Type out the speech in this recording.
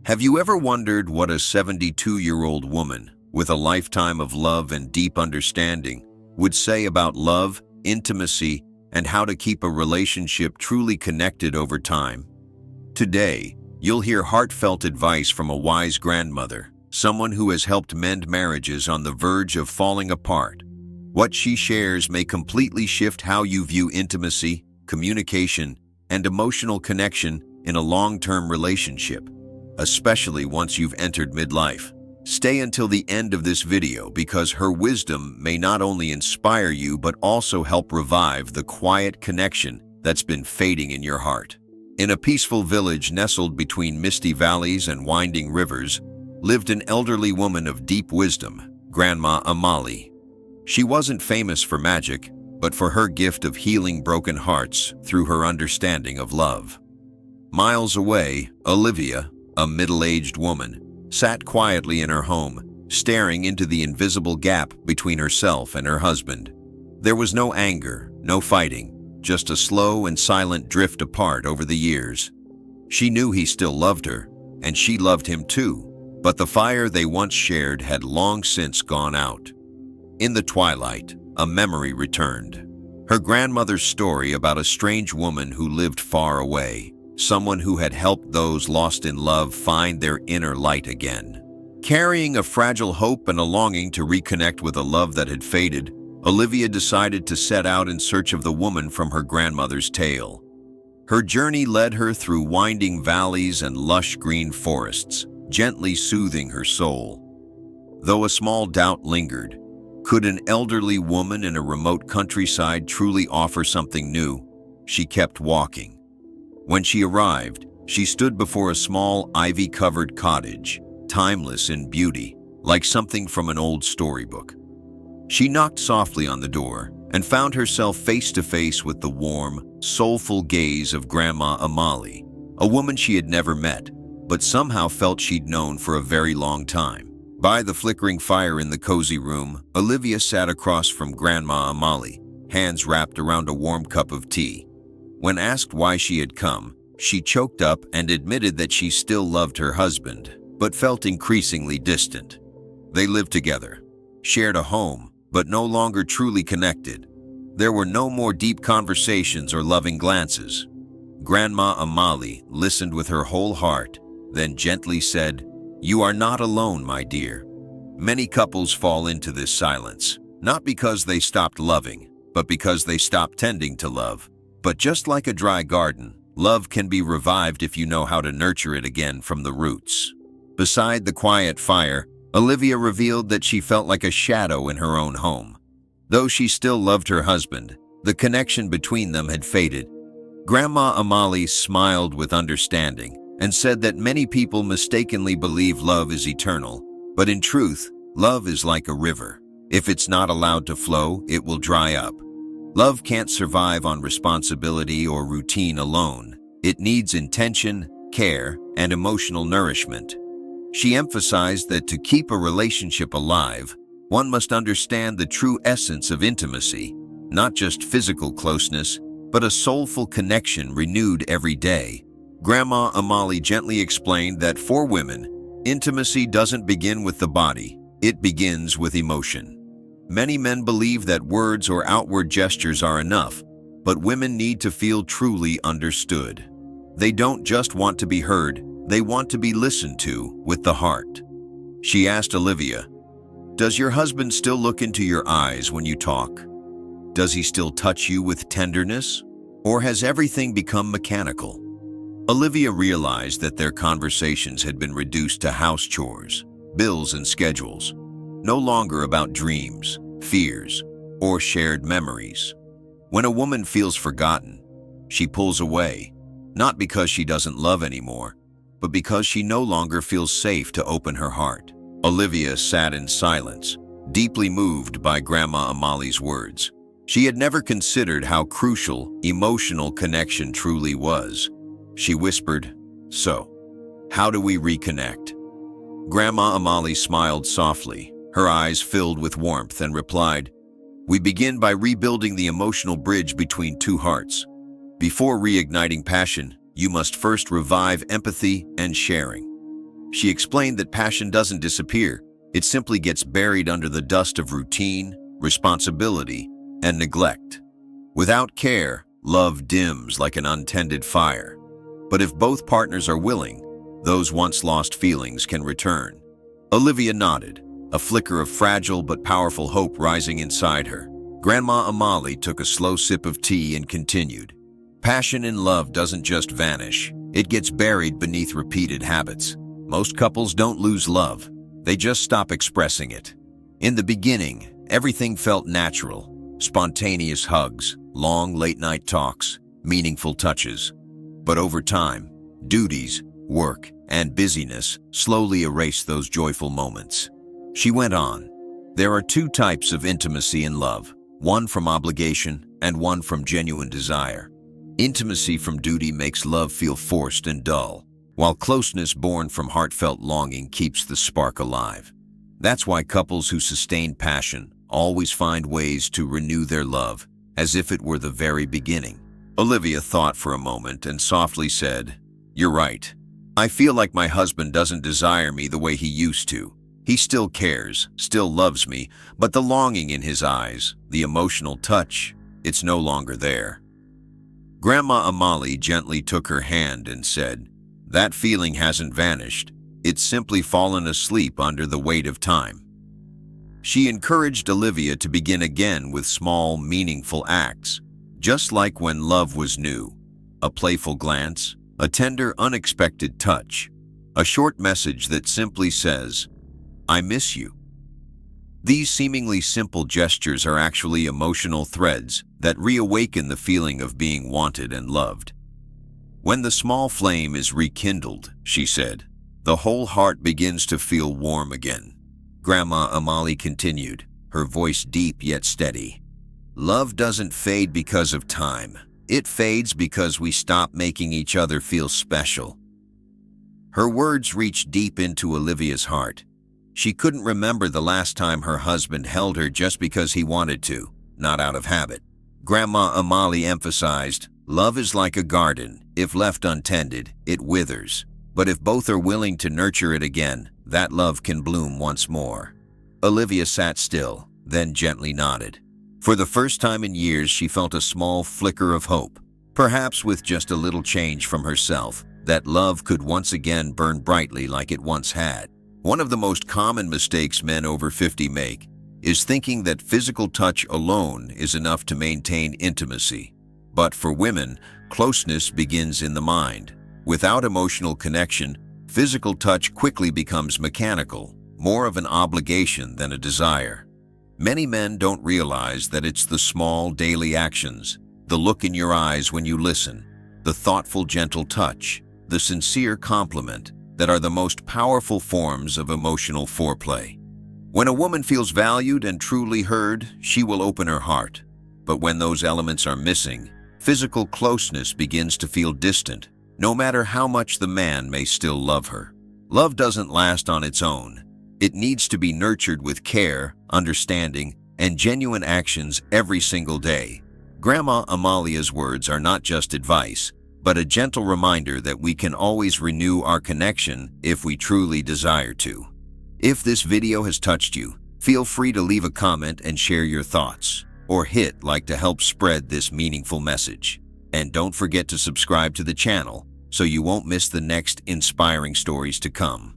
Have you ever wondered what a 72-year-old woman with a lifetime of love and deep understanding would say about love, intimacy, and how to keep a relationship truly connected over time? Today, you'll hear heartfelt advice from a wise grandmother, someone who has helped mend marriages on the verge of falling apart. What she shares may completely shift how you view intimacy, communication, and emotional connection in a long-term relationship, especially once you've entered midlife. Stay until the end of this video because her wisdom may not only inspire you but also help revive the quiet connection that's been fading in your heart. In a peaceful village nestled between misty valleys and winding rivers, lived an elderly woman of deep wisdom, Grandma Amalia. She wasn't famous for magic, but for her gift of healing broken hearts through her understanding of love. Miles away, Olivia, a middle-aged woman, sat quietly in her home, staring into the invisible gap between herself and her husband. There was no anger, no fighting, just a slow and silent drift apart over the years. She knew he still loved her, and she loved him too, but the fire they once shared had long since gone out. In the twilight, a memory returned. Her grandmother's story about a strange woman who lived far away, someone who had helped those lost in love find their inner light again. Carrying a fragile hope and a longing to reconnect with a love that had faded, Olivia decided to set out in search of the woman from her grandmother's tale. Her journey led her through winding valleys and lush green forests, gently soothing her soul. Though a small doubt lingered, could an elderly woman in a remote countryside truly offer something new? She kept walking. When she arrived, she stood before a small ivy-covered cottage, timeless in beauty, like something from an old storybook. She knocked softly on the door and found herself face to face with the warm, soulful gaze of Grandma Amalia, a woman she had never met, but somehow felt she'd known for a very long time. By the flickering fire in the cozy room, Olivia sat across from Grandma Amalia, hands wrapped around a warm cup of tea. When asked why she had come, she choked up and admitted that she still loved her husband, but felt increasingly distant. They lived together, shared a home, but no longer truly connected. There were no more deep conversations or loving glances. Grandma Amalia listened with her whole heart, then gently said, "You are not alone, my dear." Many couples fall into this silence, not because they stopped loving, but because they stopped tending to love. But just like a dry garden, love can be revived if you know how to nurture it again from the roots. Beside the quiet fire, Olivia revealed that she felt like a shadow in her own home. Though she still loved her husband, the connection between them had faded. Grandma Amalia smiled with understanding and said that many people mistakenly believe love is eternal, but in truth, love is like a river. If it's not allowed to flow, it will dry up. Love can't survive on responsibility or routine alone. It needs intention, care, and emotional nourishment. She emphasized that to keep a relationship alive, one must understand the true essence of intimacy, not just physical closeness, but a soulful connection renewed every day. Grandma Amalia gently explained that for women, intimacy doesn't begin with the body, it begins with emotion. Many men believe that words or outward gestures are enough, but women need to feel truly understood. They don't just want to be heard, they want to be listened to with the heart. She asked Olivia, "Does your husband still look into your eyes when you talk? Does he still touch you with tenderness? Or has everything become mechanical?" Olivia realized that their conversations had been reduced to house chores, bills and schedules, no longer about dreams, fears, or shared memories. When a woman feels forgotten, she pulls away, not because she doesn't love anymore, but because she no longer feels safe to open her heart. Olivia sat in silence, deeply moved by Grandma Amalia's words. She had never considered how crucial emotional connection truly was. She whispered, "So, how do we reconnect?" Grandma Amalia smiled softly, her eyes filled with warmth, and replied, "We begin by rebuilding the emotional bridge between two hearts. Before reigniting passion, you must first revive empathy and sharing. She explained that passion doesn't disappear. It simply gets buried under the dust of routine, responsibility, and neglect. Without care, love dims like an untended fire. But if both partners are willing, those once lost feelings can return. Olivia nodded, a flicker of fragile but powerful hope rising inside her. Grandma Amalia took a slow sip of tea and continued. Passion in love doesn't just vanish. It gets buried beneath repeated habits. Most couples don't lose love. They just stop expressing it. In the beginning, everything felt natural. Spontaneous hugs, long late-night talks, meaningful touches. But over time, duties, work, and busyness slowly erased those joyful moments. She went on. There are two types of intimacy in love, one from obligation and one from genuine desire. Intimacy from duty makes love feel forced and dull, while closeness born from heartfelt longing keeps the spark alive. That's why couples who sustain passion always find ways to renew their love, as if it were the very beginning. Olivia thought for a moment and softly said, "You're right. I feel like my husband doesn't desire me the way he used to. He still cares, still loves me, but the longing in his eyes, the emotional touch, it's no longer there." Grandma Amalia gently took her hand and said, "That feeling hasn't vanished. It's simply fallen asleep under the weight of time." She encouraged Olivia to begin again with small, meaningful acts, just like when love was new. A playful glance, a tender, unexpected touch, a short message that simply says, "I miss you." These seemingly simple gestures are actually emotional threads that reawaken the feeling of being wanted and loved. When the small flame is rekindled, she said, the whole heart begins to feel warm again. Grandma Amalia continued, her voice deep yet steady. Love doesn't fade because of time. It fades because we stop making each other feel special. Her words reached deep into Olivia's heart. She couldn't remember the last time her husband held her just because he wanted to, not out of habit. Grandma Amalia emphasized, love is like a garden. If left untended, it withers. But if both are willing to nurture it again, that love can bloom once more. Olivia sat still, then gently nodded. For the first time in years, she felt a small flicker of hope, perhaps with just a little change from herself, that love could once again burn brightly like it once had. One of the most common mistakes men over 50 make is thinking that physical touch alone is enough to maintain intimacy. But for women, closeness begins in the mind. Without emotional connection, physical touch quickly becomes mechanical, more of an obligation than a desire. Many men don't realize that it's the small daily actions, the look in your eyes when you listen, the thoughtful gentle touch, the sincere compliment, that are the most powerful forms of emotional foreplay. When a woman feels valued and truly heard, she will open her heart. But when those elements are missing, physical closeness begins to feel distant, no matter how much the man may still love her. Love doesn't last on its own. It needs to be nurtured with care, understanding, and genuine actions every single day. Grandma Amalia's words are not just advice, but a gentle reminder that we can always renew our connection if we truly desire to. If this video has touched you, feel free to leave a comment and share your thoughts, or hit like to help spread this meaningful message. And don't forget to subscribe to the channel so you won't miss the next inspiring stories to come.